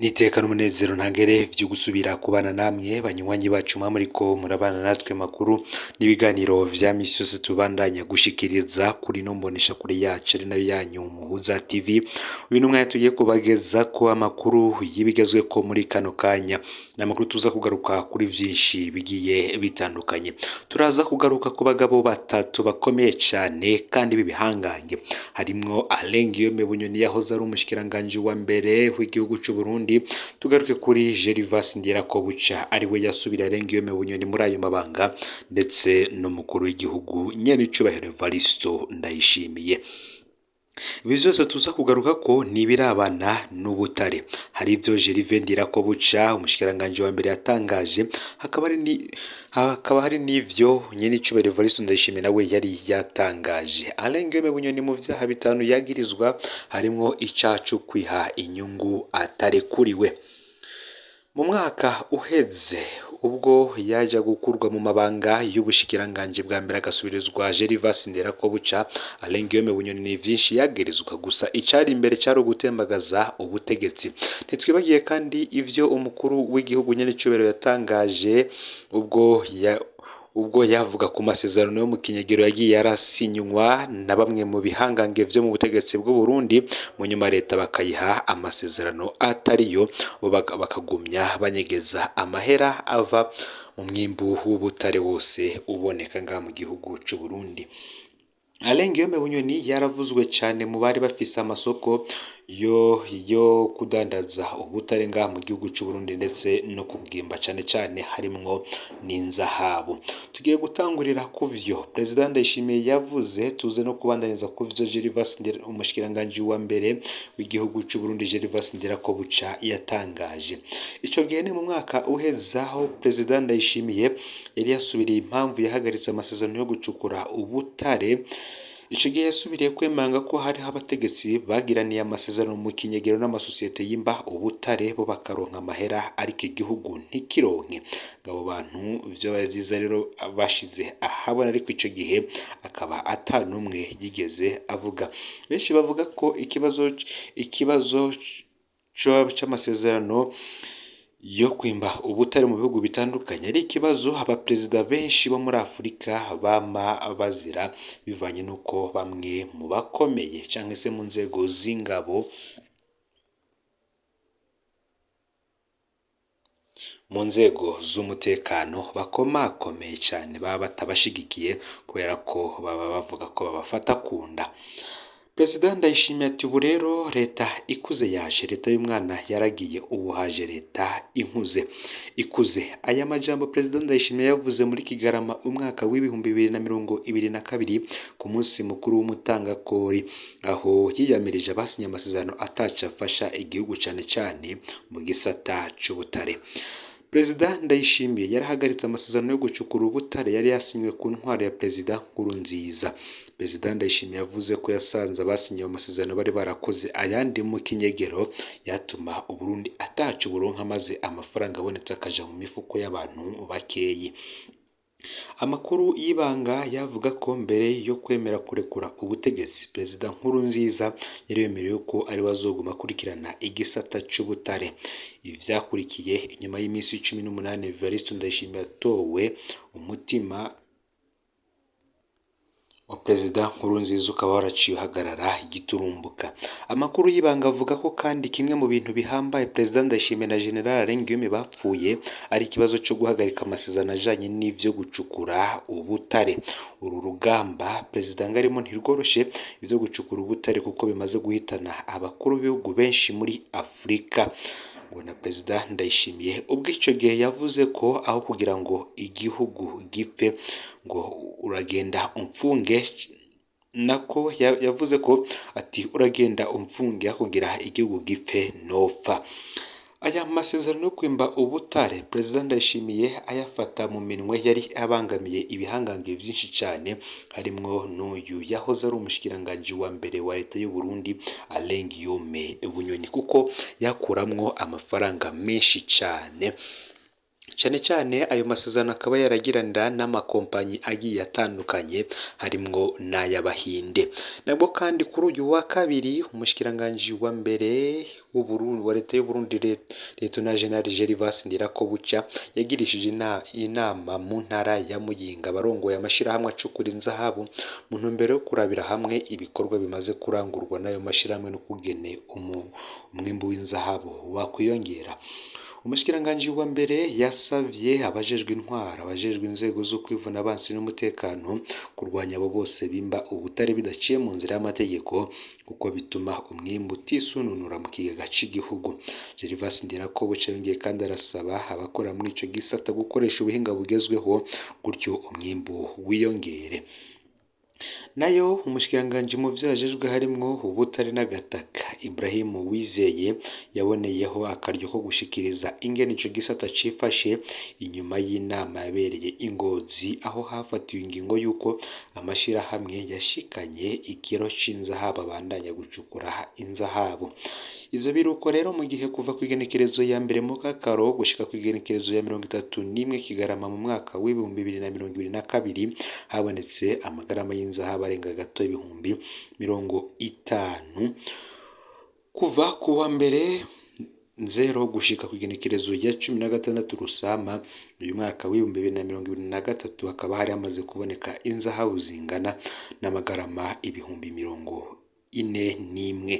Nitekana umunezero ntangere vyo gusubira kubana namwe banywanyi bacu muriko murabana natwe makuru n'ibiganiro vya misi yose tubandanya gushikiriza kuri no mbonesha kuri yacu ari nayo yanyu Muhuza TV. Uyu numwe tugiye kubageza ko amakuru y'ibigezweko muri kano kanya, n'amakuru tuza kugaruka kuri vyinshi bigiye bitandukanye. Turaza kugaruka ku bagabo batatu bakomeye cane kandi b'ibihangange, harimwo Alain Guillaume Bunyoni yahoze ari umushikiranganje wa mbere w'igihugu c'u Burundi. Tugaruke kuri Gervas Ndirakobuca ariwe yasubira Alain Guillaume Bunyoni muri ayo mabanga, ndetse n'umukuru w'igihugu Nyenicubahiro Evaristo Ndayishimiye. Ibi vyose tuza kugaruka ko nibirabana n'ubutare. Hari ivyo Gervas Ndirakobuca umushikiranganje wa mbere yatangaje, hakaba hari n'ivyo Nyenicubahiro Evaristo Ndayishimiye nawe yari yatangaje. Alain Guillaume Bunyoni mu vyaha bitanu yagirizwa harimwo icacu kwiha inyungu atarekuriwe. Mu mwaka uheze ubwo yaje gukurwa mu mabanga y'ubushikiranganje bwa mbere agasubirizwa Gervas Ndirakobuca, Alain Guillaume Bunyoni ni vyinshi yagirizwa, gusa icari imbere cari ugutembagaza ubutegetsi. Ntitwibagiye kandi ivyo umukuru w'igihugu Nyenicubahiro yatangaje ubwo yavuga ku masezerano yo mu kinyegero yagiye yarasinywa na bamwe mu bihangange vyo mu butegetsi bw'u Burundi, mu nyuma leta bakayiha amasezerano atariyo, bakagumya banyegeza amahera ava mu mwimbu w'ubutare wose uboneka nga mu gihugu c'u Burundi. Alain Guillaume Bunyoni yaravuzwe cane mu bari bafise amasoko yo kudandaza ubutare nga mu gihugu c'u Burundi, ndetse no kubwimba cane cane harimwo n'inzahabu. Tugiye gutangurira kuvyo President Ndayishimiye yavuze, tuze no kubandaniza kuvyo Gervas umushikiranganje wa mbere w'igihugu c'u Burundi Gervas Ndirakobuca yatangaje. Ico gihe ni mu mwaka uhezaho President Ndayishimiye yari yasubiriye impamvu yahagaritse amasezerano yo gucukura ubutare. Ico gihe yasubiriye kwemanga ko hariho abategetsi bagiraniye amasezerano mu kinyegero n'amasosiyete yimba ubutare bo bakaronka amahera ariko igihugu ntikironke. Abo bantu vyobaye vyiza rero bashize ahabona, ariko ico gihe akaba atanumwe yigeze avuga. Benshi bavuga ko ikibazo c'amasezerano yo kwimba ubutare mu bihugu bitandukanye ari ikibazo abaperezida benshi bo muri Afurika bama bazira, bivanye nuko bamwe mu bakomeye canke se mu nzego z'ingabo mu nzego z'umutekano bakomakomeye cane baba batabashigikiye, kubera ko baba bavuga ko babafata kunda. President Ndayishimiye ati ubu rero leta ikuze yaje, leta y'umwana yaragiye, ubu haje leta ikuze. Aya majambo President Ndayishimiye yavuze muri Kigarama umwaka w'ibihumbi 2022 ku munsi mukuru w'umutangakori, aho yiyamirije abasinye amasezerano ataca afasha igihugu cane cane mu gisata c'ubutare. President Ndayishimiye yarahagaritse amasezerano yo gucukura ubutare yari yasinywe ku ntwaro ya President Nkurunziza. President Ndayishimiye yavuze ko yasanze abasinye amasezerano bari barakoze ayandi mu kinyegero, yatuma Uburundi atacu buronka, maze amafaranga abonetse akaja mu mifuko y'abantu bakeyi. Amakuru y'ibanga yavuga ko mbere yo kwemera kurekura ubutegetsi, President Nkurunziza yari yemerewe ko ari wazoguma akurikirana igisata c'ubutare. Ibi vyakurikiye inyuma y'imisi 18 Evaristo Ndayishimiye atowe, umutima wa President Nkurunziza ukaba waraciye uhagarara igiturumbuka. Amakuru y'ibanga avuga ko kandi kimwe mu bintu bihambaye President Ndayishimiye na General Alain Guillaume bapfuye ari ikibazo cyo guhagarika amasezerano ajanye n'ivyo gucukura ubutare. Uru rugamba President ngarimo ntirworoshe ivyo gucukura ubutare, kuko bimaze guhitana abakuru b'ibihugu benshi muri Afrika. Ngo na President Ndayishimiye ubwo ico gihe yavuze ko aho kugira ngo igihugu gipfe ngo uragenda umfunge, nako yavuze ko ati uragenda umfunge kugira igihugu gipfe nopfa. Aya masezerano yo kwimba ubutare President Ndayishimiye ayafata mu minwe yari abangamiye ibihangange vyinshi cane, harimwo n'uyu yahoze ari umushikiranganje wa mbere wa leta y'u Burundi Alain Guillaume Bunyoni, kuko yakuramwo amafaranga menshi cane. cyane cyane ayo masezerano akaba yaragiranira n'amakompanyi agiye atandukanye harimwo n'ay'Abahinde. Nabwo kandi kuri uyu wa kabiri umushikiranganji wa mbere wa leta y'u Burundi Lieutenant General Gervas Ndirakobuca yagirishije inama mu ntara ya Muyinga abarongoye amashirahamwe acukura inzahabu mu ntumbero yo kurabira hamwe ibikorwa bimaze kurangurwa n'ayo mashirahamwe no kugene umwimbu w'inzahabu wakwiyongera. Umushikiranganji wa mbere yasavye abajejwe intwara abajejwe inzego zo kwivuna abansi n'umutekano kurwanya abo bose bimba ubutare bidaciye mu nzira y'amategeko kuko bituma umwimbu utisununura mu kigega c'igihugu. Gervas Ndirakobuca yongeye kandi arasaba abakora muri ico gisata gukoresha ubuhinga bugezweho gutyo umwimbu wiyongere. Nayo umushikiranganji mu vyo yajejwe harimwo ubutare n'agataka Ibrahim Uwizeye yaboneyeho akaryo ko gushikiriza ingene ico gisata cifashe inyuma y'inama yabereye Ingozi aho hafatiwe ingingo yuko amashirahamwe yashikanye ikiro c'inzahabu abandanya gucukura inzahabu. Ivyo biruko rero mu gihe kuva ku igenekerezo ya mbere mu Kakaro gushika ku igenekerezo ya 31 Kigarama mu mwaka w'ibihumbi 2022 habonetse amagarama y'inzahabu arenga gato ibihumbi 50 kuva ku wa mbere 0 gushika ku igenekerezo ya 16 Rusama uyu mwaka w'ibihumbi 2023 hakaba hari hamaze kuboneka inzahabu zingana n'amagarama ibihumbi 41.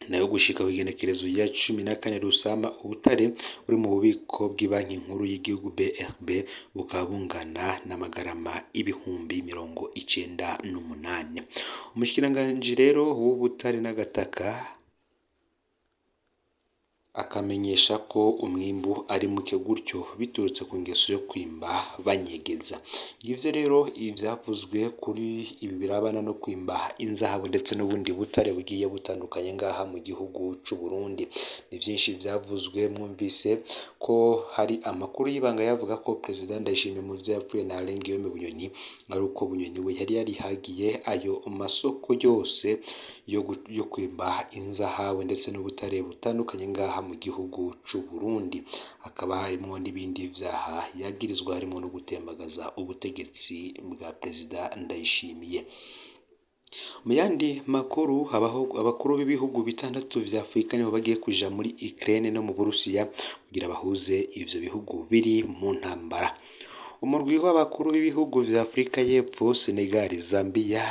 Nayo gushika ku igenekerezo ya 14 Rusama ubutare uri mu bubiko bw'ibanki nkuru y'igihugu BRB bukaba bungana n'amagarama ibihumbi 98. Umushikiranganji rero w'ubutare n'agataka akamenyesha ko umwimbu ari muke gutyo biturutse ku ngeso yo kwimba banyegeza. Ivyo rero ivyavuzwe kuri ibi birabana no kwimba inzahabu ndetse n'ubundi butare bugiye butandukanye ngaha mu gihugu c'u Burundi. Ni vyinshi vyavuzwe, mwumvise ko hari amakuru y'ibanga yavuga ko President Ndayishimiye mu vyo yapfuye na Alain Guillaume Bunyoni ari uko Bunyoni we yari yarihagiye ayo masoko yose yo kwimba inzahabu ndetse n'ubutare butandukanye ngaha mu gihugu c'u Burundi. Hakaba harimo n'ibindi vyaha yagirizwa harimo no gutembagaza ubutegetsi bwa President Ndayishimiye. Mu yandi makuru abakuru b'ibihugu bitandatu vya Afrika nibo bagiye kuja muri Ukraine no mu Burusiya kugira bahuze ivyo bihugu biri mu ntambara. Umurwi w'abakuru b'ibihugu vya Afrika y'Epfo, Senegal, Zambia,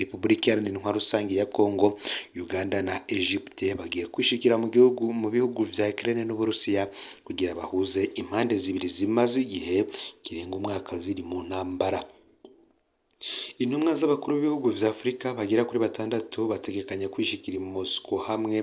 Repubulika Iharanira Intwaro Rusange ya Congo, Uganda na Egypte bagiye kwishikira mu bihugu vya Ukraine n'Uburusiya kugira bahuze impande zibiri zimaze igihe kirenga umwaka ziri mu ntambara. Intumwa z'abakuru b'ibihugu vya Afrika bagera kuri 6 bategekanya kwishikira i Moscow hamwe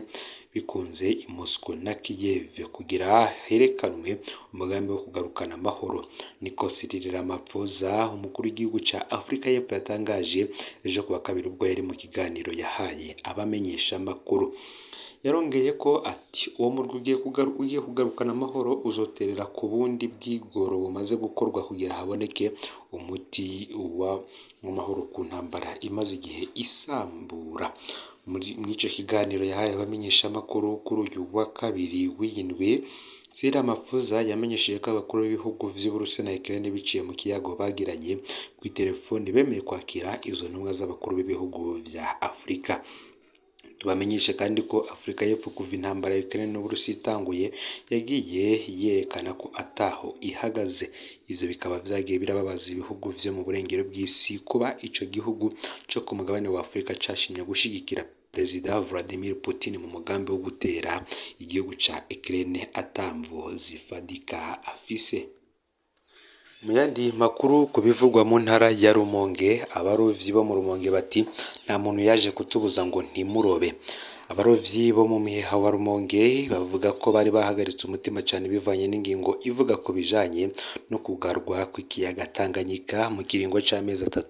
bikunze i Moscow na Kiev kugira herekanwe umugambi wo kugarukana amahoro. Niko Cyril Ramaphosa umukuru w'igihugu ca Afrika y'Epfo yatangaje ejo kuwa kabiri ubwo yari mu kiganiro yahaye abamenyesha makuru. Yarongeye ko ati uwo murwi ugiye kugarukana amahoro uzoterera ku bundi bwigoro bumaze gukorwa kugira haboneke umuti mu mahoro ku ntambara imaze igihe isambura. Muri ico kiganiro yahaye abamenyesha makuru kuri uyu wa kabiri w'indwi, Cyril Ramaphosa yamenyesheje ko abakuru b'ibihugu vy'Uburusiya na Ukraine biciye mu kiyago bagiranye ku telefoni bemeye kwakira izo ntumwa z'abakuru b'ibihugu vya Afrika. Tubamenyeshe kandi ko Afrika y'Epfo kuva intambara ya Ukraine n'Uburusiya itanguye yagiye yerekana ko ataho ihagaze. Ivyo bikaba vyagiye birababaza ibihugu vyo mu burengero bw'isi kuba ico gihugu co ku mugabane wa Afrika cashimye gushigikira President Vladimir Putin mu mugambi wo gutera igihugu ca Ukraine atamvo zifadika afise. Mu yandi makuru ku bivugwa mu ntara ya Rumonge, abarovyi bo mu Rumonge bati nta muntu yaje kutubuza ngo ntimurobe. Abarovyi bo mu miheha wa Rumonge bavuga ko bari bahagaritse umutima cyane bivanye n'ingingo ivuga ko bijanye no kugarwa kw'ikiyaga Tanganyika mu kiringo c'amezi 3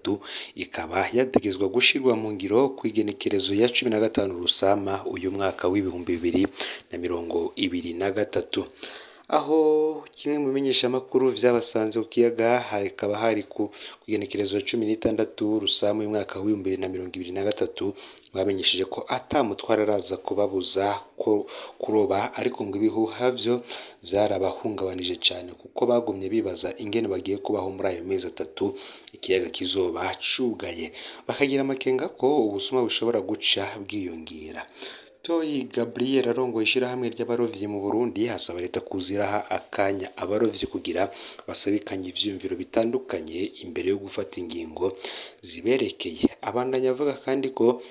ikaba yategezwa gushirwa mu ngiro kw'igenekerezo ya 15 Rusama uyu mwaka w'ibihumbi 2023. aho kimwe mu bimenyeshamakuru vyabasanze ku kiyaga hakaba hari ku igenekerezo 16 Rusama mu mwaka wa 2023 bamenyesheje ko atamutwara araza kubabuza ko kuroba, ariko ngo ibihuha vyo vyarabahungabanije cyane kuko bagumye bibaza ingene bagiye kubaho muri ayo mezi 3 ikiyaga kizoba cugaye, bakagira amakenga ko ubusuma bushobora guca bwiyongera. Toyi Gabriel arongoye ishirahamwe ry'abarovyi mu Burundi hasaba leta kuziraha akanya abarovyi kugira basabikanye ivyumviro bitandukanye imbere yo gufata ingingo ziberekeye. Abandanya avuga kandi ko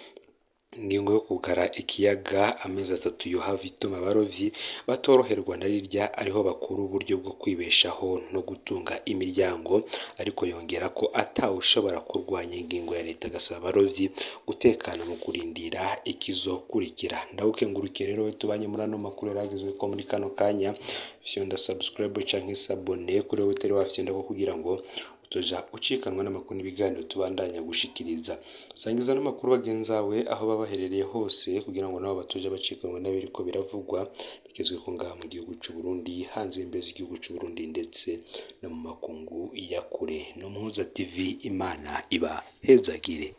ingingo yo kugara ikiyaga amezi 3 yohava ituma abarovyi batoroherwa na rirya ariho bakura uburyo bwo kwibeshaho no gutunga imiryango, ariko yongera ko atawushobora kurwanya ingingo ya leta, agasaba abarovyi gutekana mu kurindira ikizokurikira. Ndawukengurukire rero tubanye muri ano makuru yaragizwe ko muri kano kanya, fyonda subscribe canke sabone kuri wowe wafyenda ko kugira ngo utoja ucikanwa n'amakuru n'ibiganiro tubandanya gushikiriza. Sangiza n'amakuru bagenzawe aho babaherereye hose kugira ngo nabo batoja bacikanwa n'abiriko biravugwa bigezwe ko ngaha mu gihugu c'u Burundi, hanze imbezi igihugu c'u Burundi ndetse no mu makungu ya kure. No Muhuza TV, Imana iba hezagire.